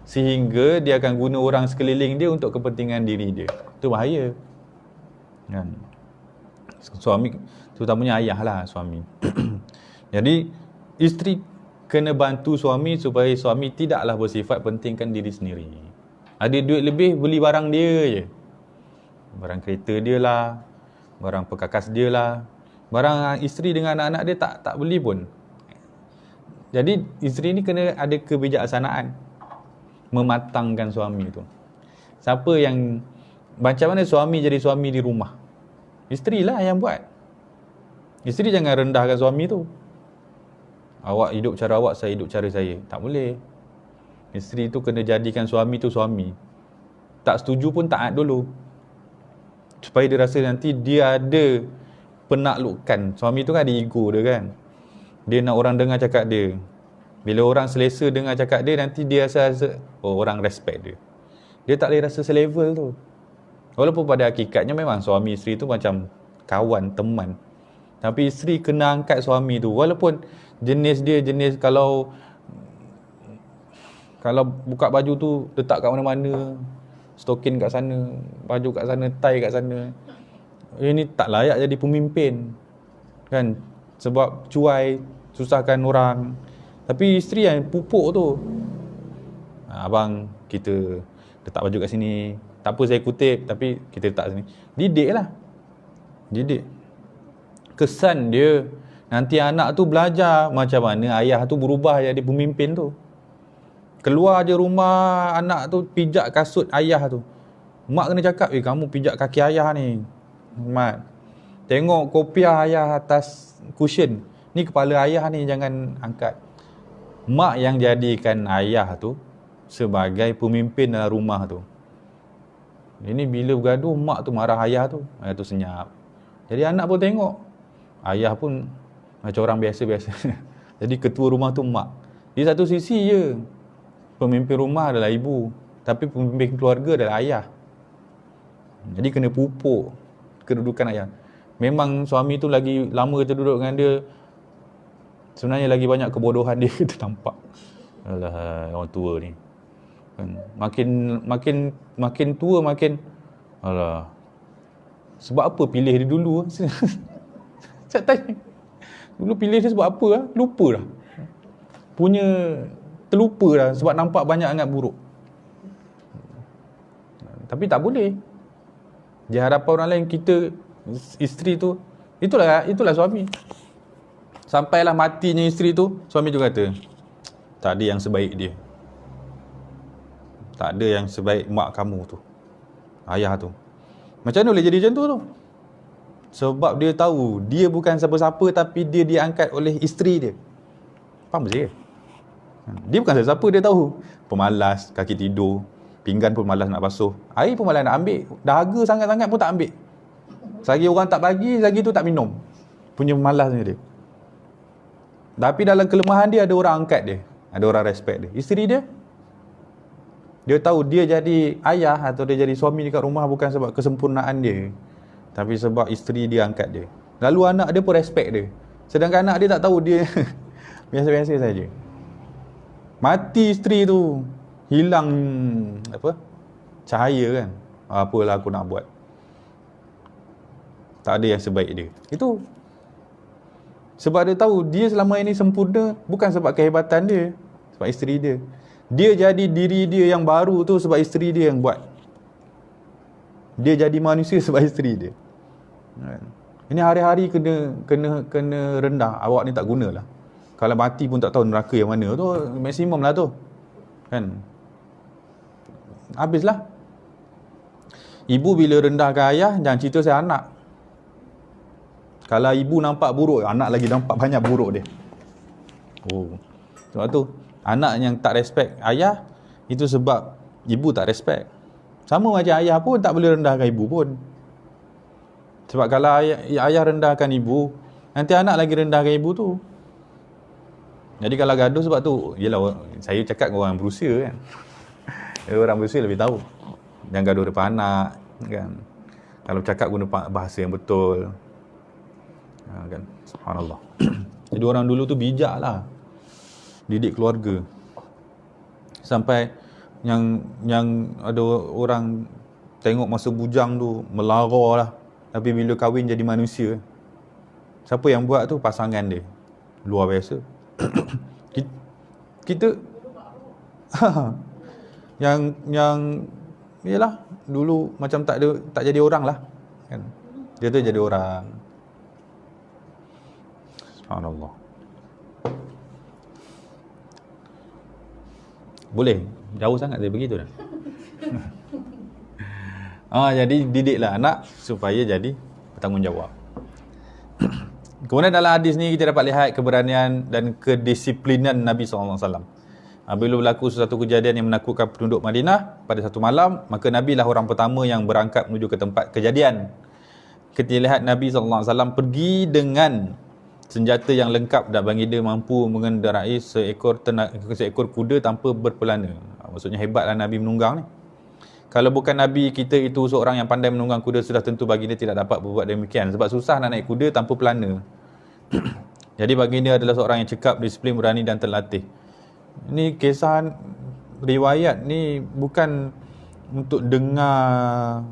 Sehingga dia akan guna orang sekeliling dia untuk kepentingan diri dia. Itu bahaya. Kan? Suami, terutamanya ayah lah suami. Jadi, isteri kena bantu suami supaya suami tidaklah bersifat pentingkan diri sendiri. Ada duit lebih, beli barang dia je. Barang kereta dia lah, barang perkakas dia lah. Barang isteri dengan anak-anak dia tak beli pun. Jadi, isteri ni kena ada kebijaksanaan mematangkan suami tu. Siapa yang, macam mana suami jadi suami di rumah? Isteri lah yang buat. Isteri jangan rendahkan suami tu. Awak hidup cara awak, saya hidup cara saya. Tak boleh. Isteri tu kena jadikan suami tu suami. Tak setuju pun taat dulu. Supaya dia rasa nanti dia ada penaklukan. Suami tu kan ada ego dia kan. Dia nak orang dengar cakap dia. Bila orang selesa dengar cakap dia, nanti dia rasa orang respect dia. Dia tak boleh rasa selevel tu. Walaupun pada hakikatnya memang suami isteri tu macam kawan, teman. Tapi isteri kena angkat suami tu. Walaupun jenis dia jenis kalau buka baju tu letak kat mana-mana, stokin kat sana, baju kat sana, tie kat sana. Ini tak layak jadi pemimpin. Kan? Sebab cuai, susahkan orang. Tapi isteri yang pupuk tu. Abang, kita letak baju kat sini. Tak apa saya kutip, tapi kita letak sini. Didik lah. Didik. Kesan dia, nanti anak tu belajar macam mana ayah tu berubah jadi pemimpin tu. Keluar je rumah, anak tu pijak kasut ayah tu. Mak kena cakap, kamu pijak kaki ayah ni. Mat, tengok kopiah ayah atas cushion. Ni kepala ayah ni, jangan angkat. Mak yang jadikan ayah tu sebagai pemimpin dalam rumah tu. Ini bila bergaduh, mak tu marah ayah tu. Ayah tu senyap. Jadi anak pun tengok. Ayah pun macam orang biasa-biasa. Jadi ketua rumah tu mak. Di satu sisi je, pemimpin rumah adalah ibu. Tapi pemimpin keluarga adalah ayah. Jadi kena pupuk kedudukan ayah. Memang suami tu lagi lama kita duduk dengan dia, sebenarnya lagi banyak kebodohan dia kita nampak. Alah, orang tua ni. Kan? Makin tua makin alah. Sebab apa pilih dia dulu? Saya tanya. Dulu pilih dia sebab apa? Lupa dah. Terlupa dah sebab nampak banyak sangat buruk. Tapi tak boleh. Di hadapan orang lain kita, isteri tu, itulah suami. Sampailah matinya isteri tu, suami tu kata, tak ada yang sebaik dia. Tak ada yang sebaik mak kamu tu, ayah tu. Macam mana boleh jadi macam tu? Sebab dia tahu dia bukan siapa-siapa, tapi dia diangkat oleh isteri dia. Faham je? Dia bukan siapa, dia tahu. Pemalas, kaki tidur, pinggan pun malas nak basuh, air pun malas nak ambil, dahaga sangat-sangat pun tak ambil. Selagi orang tak bagi, selagi tu tak minum. Punya malasnya dia. Tapi dalam kelemahan dia ada orang angkat dia, ada orang respect dia. Isteri dia, dia tahu dia jadi ayah atau dia jadi suami dekat rumah bukan sebab kesempurnaan dia, tapi sebab isteri dia angkat dia. Lalu anak dia pun respect dia. Sedangkan anak dia tak tahu dia biasa-biasa saja. Mati isteri tu, hilang cahaya kan. Apalah aku nak buat. Tak ada yang sebaik dia. Itu sebab dia tahu dia selama ini sempurna bukan sebab kehebatan dia, sebab isteri dia. Dia jadi diri dia yang baru tu sebab isteri dia yang buat. Dia jadi manusia sebab isteri dia. Ini hari-hari kena rendah. Awak ni tak gunalah. Kalau mati pun tak tahu neraka yang mana tu, maksimum lah tu. Kan? Habislah. Ibu bila rendahkan ayah, jangan cerita saya anak. Kalau ibu nampak buruk, anak lagi nampak banyak buruk dia. Sebab tu anak yang tak respect ayah, itu sebab ibu tak respect. Sama macam ayah pun tak boleh rendahkan ibu pun. Sebab kalau ayah rendahkan ibu, nanti anak lagi rendahkan ibu tu. Jadi kalau gaduh sebab tu, yelah saya cakap dengan orang berusia kan. Orang berusia lebih tahu. Jangan gaduh depan anak kan. Kalau cakap guna bahasa yang betul. Kan, subhanallah. Jadi orang dulu tu bijak lah didik keluarga, sampai yang ada orang tengok masa bujang tu melara lah, tapi bila kahwin jadi manusia. Siapa yang buat tu? Pasangan dia. Luar biasa. Kita yang yalah dulu macam tak jadi orang lah kan. Dia tu jadi orang. Subhanallah. Boleh? Jauh sangat saya begitu dah. Jadi didiklah anak supaya jadi bertanggungjawab. Kemudian dalam hadis ni kita dapat lihat keberanian dan kedisiplinan Nabi SAW. Bila berlaku sesuatu kejadian yang menakutkan penduduk Madinah pada satu malam, maka Nabi lah orang pertama yang berangkat menuju ke tempat kejadian. Kita lihat Nabi SAW pergi dengan senjata yang lengkap dan baginda mampu mengendarai seekor kuda tanpa berpelana. Maksudnya hebatlah Nabi menunggang ni. Kalau bukan Nabi kita itu seorang yang pandai menunggang kuda, sudah tentu baginda tidak dapat berbuat demikian. Sebab susah nak naik kuda tanpa pelana. Jadi baginda adalah seorang yang cekap, disiplin, berani dan terlatih. Ini kisah riwayat ni bukan untuk dengar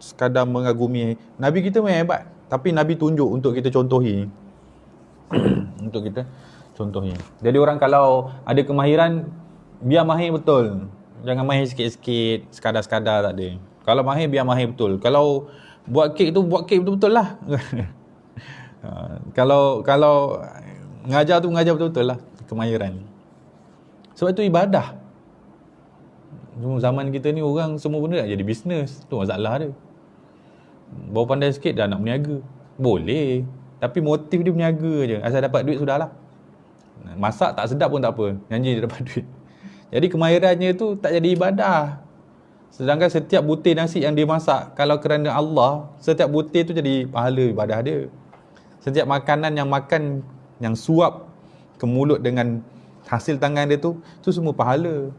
sekadar mengagumi. Nabi kita memang hebat, tapi Nabi tunjuk untuk kita contohi. Untuk kita contohnya. Jadi orang kalau ada kemahiran, biar mahir betul. Jangan mahir sikit-sikit, sekadar-sekadar tak ada. Kalau mahir, biar mahir betul. Kalau buat kek tu, buat kek betul-betul lah. Kalau mengajar tu, mengajar betul-betul lah. Kemahiran. Sebab itu ibadah. Zaman kita ni orang semua benda nak jadi bisnes. Tu masalah dia. Baru pandai sikit dah nak berniaga. Boleh. Tapi motif dia berniaga je. Asal dapat duit sudahlah. Masak tak sedap pun tak apa. Janji dia dapat duit. Jadi kemahirannya tu tak jadi ibadah. Sedangkan setiap butir nasi yang dia masak, kalau kerana Allah, setiap butir tu jadi pahala ibadah dia. Setiap makanan yang makan, yang suap ke mulut dengan hasil tangan dia tu semua pahala.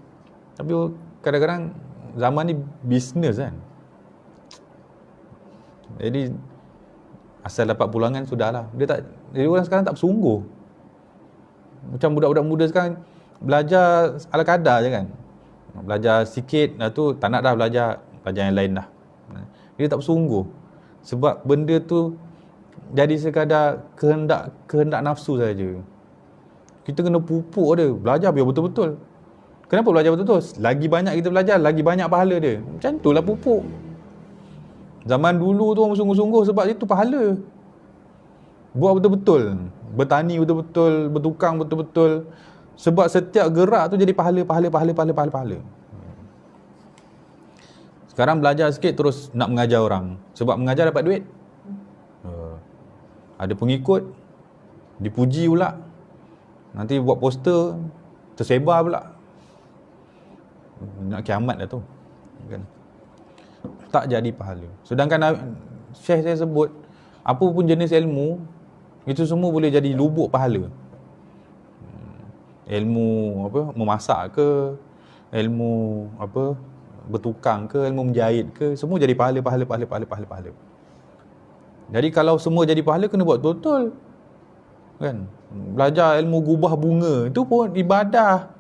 Tapi kadang-kadang zaman ni bisnes kan. Jadi asal dapat pulangan sudahlah. Jadi orang sekarang tak bersungguh. Macam budak-budak muda sekarang belajar ala kadar je kan. Belajar sikit dah tu tak nak dah belajar yang lain dah. Dia tak bersungguh. Sebab benda tu jadi sekadar kehendak nafsu saja. Kita kena pupuk dia. Belajar biar betul-betul. Kenapa belajar betul-betul? Lagi banyak kita belajar, lagi banyak pahala dia. Macam itulah pupuk. Zaman dulu tu orang sungguh-sungguh sebab itu pahala. Buat betul-betul. Bertani betul-betul, bertukang betul-betul. Sebab setiap gerak tu jadi pahala. Sekarang belajar sikit terus nak mengajar orang. Sebab mengajar dapat duit. Ada pengikut, dipuji pula. Nanti buat poster, tersebar pula. Nak kiamat dah tu. Kan? Tak jadi pahala. Sedangkan Syekh saya sebut, apa pun jenis ilmu, itu semua boleh jadi lubuk pahala. Ilmu apa, memasak ke, ilmu apa, bertukang ke, ilmu menjahit ke, semua jadi pahala. Jadi kalau semua jadi pahala, kena buat betul-betul. Kan? Belajar ilmu gubah bunga, itu pun ibadah.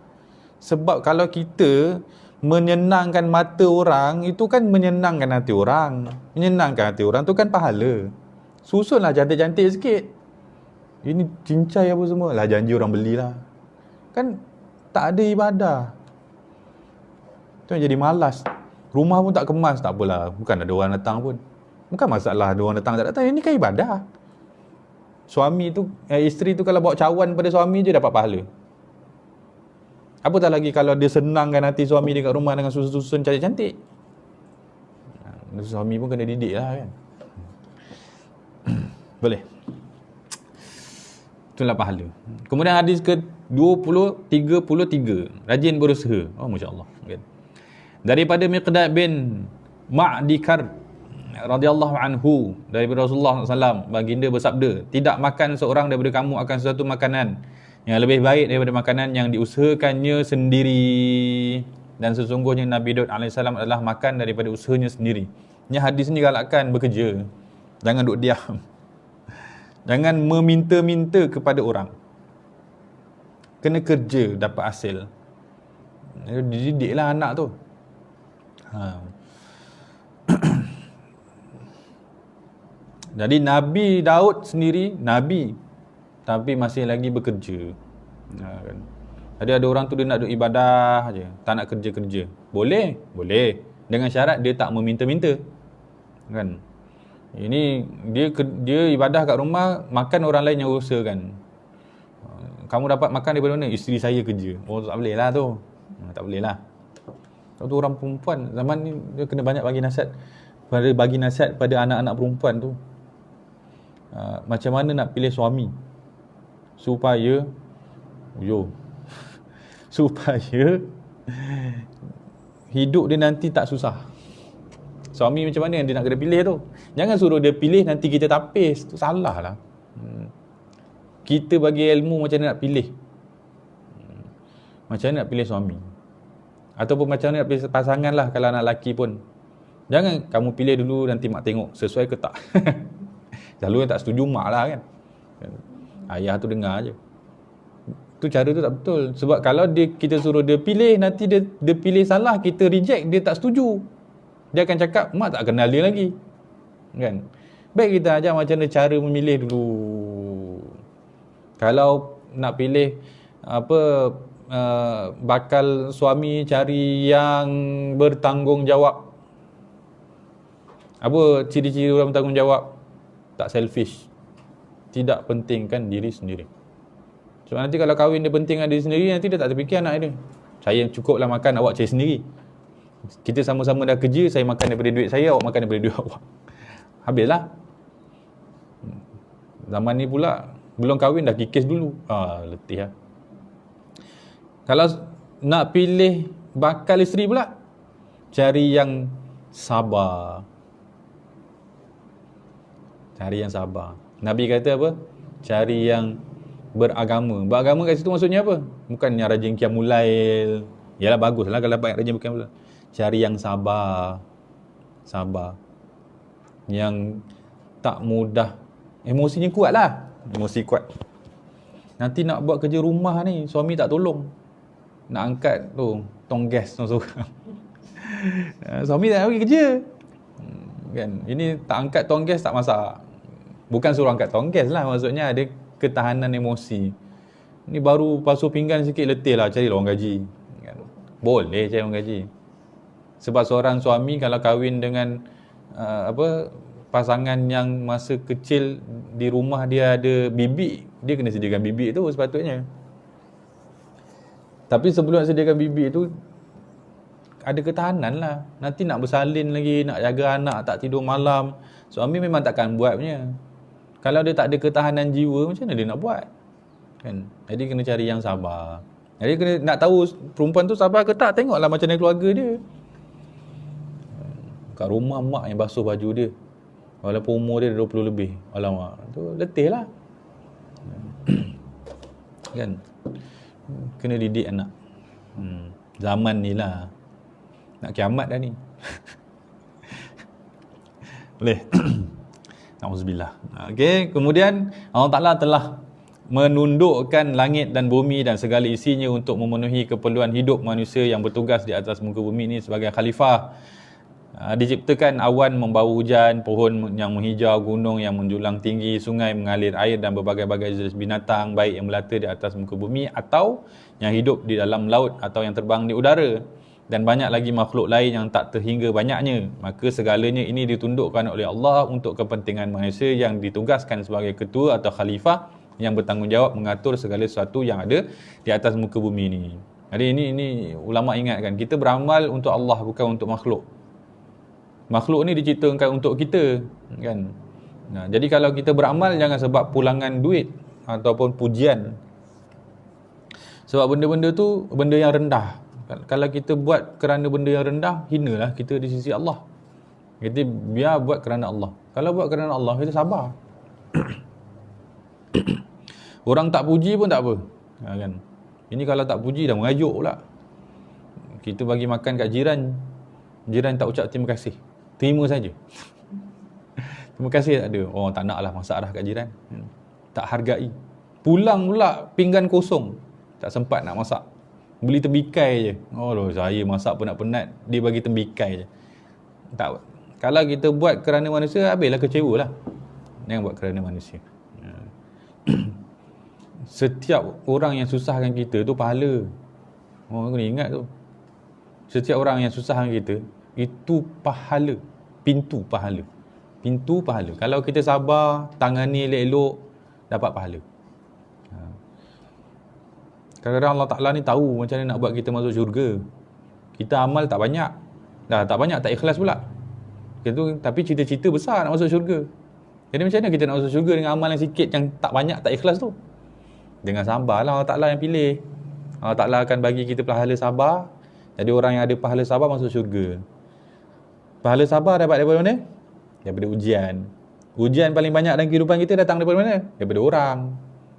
Sebab kalau kita menyenangkan mata orang, itu kan menyenangkan hati orang. Menyenangkan hati orang tu kan pahala. Susunlah cantik-cantik sikit. Ini cincai apa semua, lah janji orang belilah. Kan tak ada ibadah. Tu yang jadi malas. Rumah pun tak kemas, tak apalah. Bukan ada orang datang pun. Bukan masalah ada orang datang tak datang. Ini kan ibadah. Suami tu, isteri tu kalau bawa cawan pada suami je dapat pahala. Apatah lagi kalau dia senangkan hati suami dekat rumah dengan susun-susun cantik-cantik. Suami pun kena didik lah kan. Boleh. Itulah pahala. Kemudian hadis ke-33, rajin berusaha. Oh, Masya Allah. Kan? Daripada Miqdad bin Ma'dikar radhiyallahu anhu, daripada Rasulullah SAW, baginda bersabda, tidak makan seorang daripada kamu akan sesuatu makanan yang lebih baik daripada makanan yang diusahakannya sendiri. Dan sesungguhnya Nabi Daud AS adalah makan daripada usahanya sendiri. Ini hadis ni galakkan bekerja. Jangan duduk diam. Jangan meminta-minta kepada orang. Kena kerja dapat hasil. Dididiklah anak tu. Jadi Nabi Daud sendiri Nabi, tapi masih lagi bekerja. Kan? Jadi ada orang tu dia nak duduk ibadah je, tak nak kerja-kerja. Boleh? Boleh. Dengan syarat dia tak meminta-minta. Kan? Ini dia ibadah kat rumah, makan orang lain yang usahakan. Kamu dapat makan daripada mana? Isteri saya kerja. Oh, tak boleh lah tu. Tak boleh lah. Tu orang perempuan zaman ni dia kena banyak bagi nasihat pada anak-anak perempuan tu. Macam mana nak pilih suami supaya supaya hidup dia nanti tak susah. Suami macam mana yang dia nak kena pilih tu. Jangan suruh dia pilih nanti kita tapis. Tu salah lah. Kita bagi ilmu macam mana nak pilih. Macam mana nak pilih suami. Ataupun macam mana nak pilih pasangan lah kalau anak lelaki pun. Jangan kamu pilih dulu nanti mak tengok sesuai ke tak. Selalu yang tak setuju mak lah kan. Ayah tu dengar je. Tu cara tu tak betul. Sebab kalau kita suruh dia pilih, nanti dia pilih salah, kita reject, dia tak setuju. Dia akan cakap, mak tak kenal dia lagi. Kan? Baik kita ajar macam mana cara memilih dulu. Kalau nak pilih bakal suami, cari yang bertanggungjawab. Apa ciri-ciri orang bertanggungjawab? Tak selfish. Tidak pentingkan diri sendiri. Sebab nanti kalau kahwin dia pentingkan diri sendiri, nanti dia tak terfikir anak dia. Saya cukuplah makan, awak cari sendiri. Kita sama-sama dah kerja, saya makan daripada duit saya, awak makan daripada duit awak. Habislah. Zaman ni pula belum kahwin dah kikis dulu. Letih lah. Kalau nak pilih bakal isteri pula, cari yang sabar. Cari yang sabar. Nabi kata apa? Cari yang beragama. Beragama kat situ maksudnya apa? Bukan yang rajin qiyamul lail. Yalah baguslah kalau dapat rajin qiyamul lail. Cari yang sabar. Sabar. Yang tak mudah. Emosinya kuat lah. Emosi kuat. Nanti nak buat kerja rumah ni, suami tak tolong. Nak angkat tu tong gas seorang-seorang. Suami tak nak pergi kerja. Kan? Ini tak angkat tong gas tak masak. Bukan suruh angkat tong gas lah, maksudnya ada ketahanan emosi. Ni baru basuh pinggan sikit letih lah, carilah orang gaji. Kan? Boleh cari orang gaji. Sebab seorang suami kalau kahwin dengan pasangan yang masa kecil di rumah dia ada bibik, dia kena sediakan bibik tu sepatutnya. Tapi sebelum nak sediakan bibik tu ada ketahanan lah. Nanti nak bersalin lagi, nak jaga anak, tak tidur malam, suami memang takkan buat punya. Kalau dia tak ada ketahanan jiwa, macam mana dia nak buat? Kan? Jadi kena cari yang sabar. Jadi kena nak tahu perempuan tu sabar ke tak, tengoklah macam mana keluarga dia. Kat rumah mak yang basuh baju dia, walaupun umur dia 20 lebih. Alamak, tu letih lah. Kan? Kena didik anak. Zaman ni lah. Nak kiamat dah ni. Boleh. Nauzubillah. Okey, kemudian Allah Ta'ala telah menundukkan langit dan bumi dan segala isinya untuk memenuhi keperluan hidup manusia yang bertugas di atas muka bumi ini sebagai khalifah. Diciptakan awan membawa hujan, pohon yang menghijau, gunung yang menjulang tinggi, sungai mengalir air dan berbagai-bagai jenis binatang baik yang melata di atas muka bumi atau yang hidup di dalam laut atau yang terbang di udara, dan banyak lagi makhluk lain yang tak terhingga banyaknya. Maka segalanya ini ditundukkan oleh Allah untuk kepentingan manusia yang ditugaskan sebagai ketua atau khalifah yang bertanggungjawab mengatur segala sesuatu yang ada di atas muka bumi ini. Jadi ini ulama ingatkan, kita beramal untuk Allah, bukan untuk makhluk. Makhluk ni diciptakan untuk kita, kan? Nah, jadi kalau kita beramal, jangan sebab pulangan duit ataupun pujian. Sebab benda-benda tu benda yang rendah. Kalau kita buat kerana benda yang rendah, hinalah kita di sisi Allah. Kita biar buat kerana Allah. Kalau buat kerana Allah, kita sabar. Orang tak puji pun tak apa, kan? Ini kalau tak puji dah mengajuk pula. Kita bagi makan kat jiran, jiran tak ucap terima kasih, terima saja. Terima kasih tak ada. Oh, tak nak lah masak dah kat jiran. Tak hargai. Pulang pula pinggan kosong, tak sempat nak masak. Beli tembikai je. Oh loh, saya masak penat-penat, dia bagi tembikai je. Tak. Kalau kita buat kerana manusia, habislah kecewa lah. Jangan buat kerana manusia. Setiap orang yang susahkan kita tu pahala. Oh, kena ingat tu. Setiap orang yang susahkan kita, itu pahala. Pintu pahala. Pintu pahala. Kalau kita sabar, tangani elok-elok, dapat pahala. Kadang-kadang Allah Ta'ala ni tahu macam mana nak buat kita masuk syurga. Kita amal tak banyak. Dah tak banyak, tak ikhlas pula. Tapi cita-cita besar nak masuk syurga. Jadi macam mana kita nak masuk syurga dengan amal yang sikit, yang tak banyak, tak ikhlas tu? Dengan sabarlah, Allah Ta'ala yang pilih. Allah Ta'ala akan bagi kita pahala sabar. Jadi orang yang ada pahala sabar masuk syurga. Pahala sabar dapat daripada mana? Daripada ujian. Ujian paling banyak dalam kehidupan kita datang daripada mana? Daripada orang.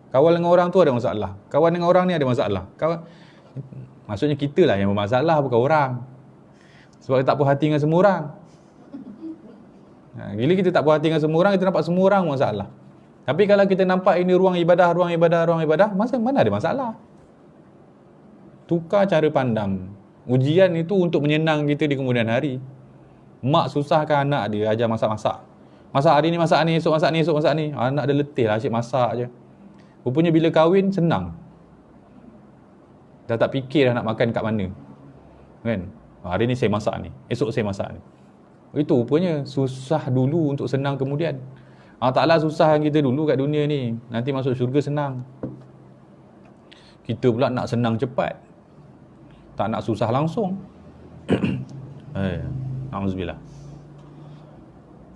Kawan dengan orang tu ada masalah. Kawan dengan orang ni ada masalah. Maksudnya kita lah yang bermasalah, bukan orang. Sebab kita tak puas hati dengan semua orang. Bila kita tak puas hati dengan semua orang, kita nampak semua orang masalah. Tapi kalau kita nampak ini ruang ibadah, mana ada masalah. Tukar cara pandang. Ujian itu untuk menyenang kita di kemudian hari. Mak susahkan anak dia, ajar masak-masak. Masak hari ni, masak ni, esok masak ni, esok masak ni. Anak dia letih lah, asyik masak je. Rupanya bila kahwin, senang. Dah tak fikir dah nak makan kat mana. Kan? Hari ni saya masak ni, esok saya masak ni. Itu rupanya susah dulu untuk senang kemudian. Allah Ta'ala susahkan kita dulu kat dunia ni, nanti masuk syurga senang. Kita pula nak senang cepat, tak nak susah langsung. Alhamdulillah.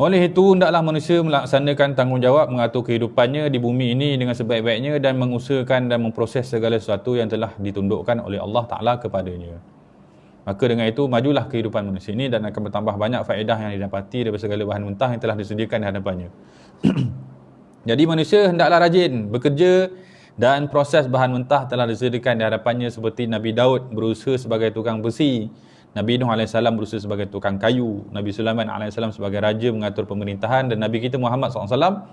Oleh itu, hendaklah manusia melaksanakan tanggungjawab mengatur kehidupannya di bumi ini dengan sebaik-baiknya dan mengusahakan dan memproses segala sesuatu yang telah ditundukkan oleh Allah Ta'ala kepadanya. Maka dengan itu, majulah kehidupan manusia ini dan akan bertambah banyak faedah yang didapati daripada segala bahan mentah yang telah disediakan di hadapannya. Jadi manusia hendaklah rajin bekerja dan proses bahan mentah telah disediakan di hadapannya, seperti Nabi Daud berusaha sebagai tukang besi, Nabi Nuh AS berusaha sebagai tukang kayu, Nabi Sulaiman AS sebagai raja mengatur pemerintahan, dan Nabi kita Muhammad SAW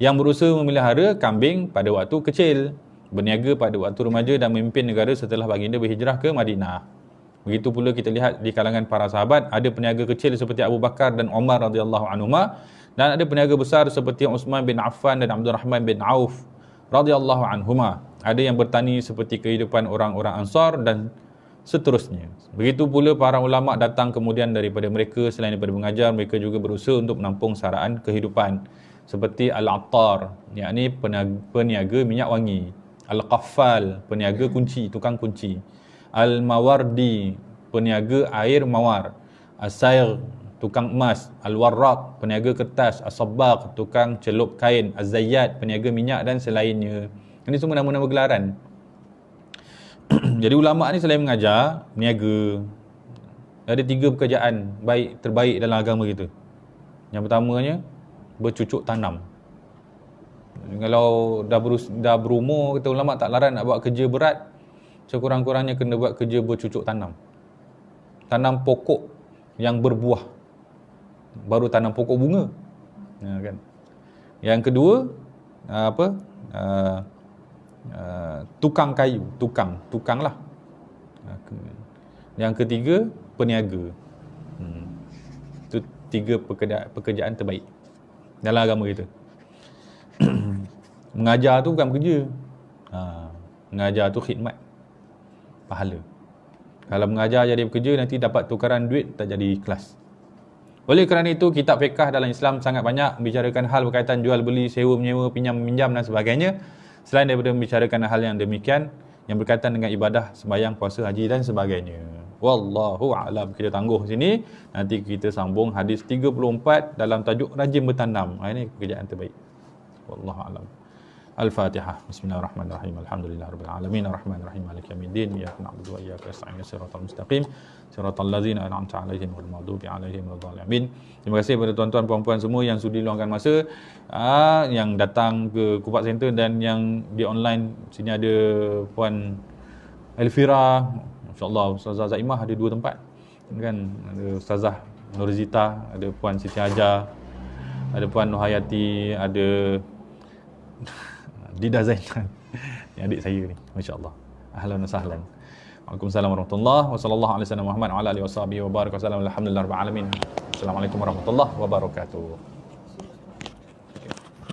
yang berusaha memelihara kambing pada waktu kecil, berniaga pada waktu remaja dan memimpin negara setelah baginda berhijrah ke Madinah. Begitu pula kita lihat di kalangan para sahabat, ada peniaga kecil seperti Abu Bakar dan Umar radhiyallahu anhuma, dan ada peniaga besar seperti Uthman bin Affan dan Abdul Rahman bin Auf radhiyallahu anhuma. Ada yang bertani seperti kehidupan orang-orang Ansar dan seterusnya. Begitu pula para ulama datang kemudian daripada mereka. Selain daripada mengajar, mereka juga berusaha untuk menampung saraan kehidupan, seperti Al-Attar, yakni peniaga minyak wangi, Al-Qaffal, peniaga kunci, tukang kunci, Al-Mawardi, peniaga air mawar, As-Saigh, tukang emas, Al-Warraq, peniaga kertas, As-Sabbaq, tukang celup kain, Az-Zayyat, peniaga minyak dan selainnya. Ini semua nama-nama gelaran. Jadi ulama ni selain mengajar, niaga. Ada 3 pekerjaan terbaik dalam agama kita. Yang pertamanya, bercucuk tanam. Kalau dah berumur, kata ulama tak larang nak buat kerja berat, sekurang-kurangnya kena buat kerja bercucuk tanam. Tanam pokok yang berbuah, baru tanam pokok bunga. Kan? Yang kedua, tukang kayu, tukang lah. Yang ketiga, peniaga. Itu 3 pekerjaan terbaik dalam agama kita. Mengajar tu bukan kerja. Mengajar tu khidmat, pahala. Kalau mengajar jadi bekerja, nanti dapat tukaran duit, tak jadi kelas. Oleh kerana itu, kitab fiqh dalam Islam sangat banyak membicarakan hal berkaitan jual beli, sewa menyewa, pinjam meminjam dan sebagainya. Selain daripada membicarakan hal yang demikian, yang berkaitan dengan ibadah, sembahyang, puasa, haji dan sebagainya. Wallahu a'lam. Kita tangguh sini, nanti kita sambung hadis 34 dalam tajuk rajin bertanam. Ini pekerjaan terbaik. Wallahu a'lam. Al-Fatihah. Bismillahirrahmanirrahim. Alhamdulillahirabbil alamin. Arrahmanirrahim. Maliki yaumiddin. Iyyaka na'budu wa iyyaka nasta'in. Shiratal mustaqim. Shiratal ladzina an'amta 'alaihim ghairil maghdubi 'alaihim waladdallin. Terima kasih kepada tuan-tuan puan-puan semua yang sudi luangkan masa, yang datang ke Kupat Center dan yang di online. Sini ada Puan Elvira, insya-Allah Ustazah Zaimah ada 2 tempat. Kan ada Ustazah Nurzita, ada Puan Siti Hajar, ada Puan Nuhayati, ada Dida Zainal. Ni adik saya ni, masya-Allah. Ahlan wa sahlan. Waalaikumsalam warahmatullahi wasallallahu alaihi wasallam Muhammad wa ala alihi washabihi wa baraka wasallam. Alhamdulillahirabbil alamin. Assalamualaikum warahmatullahi wabarakatuh.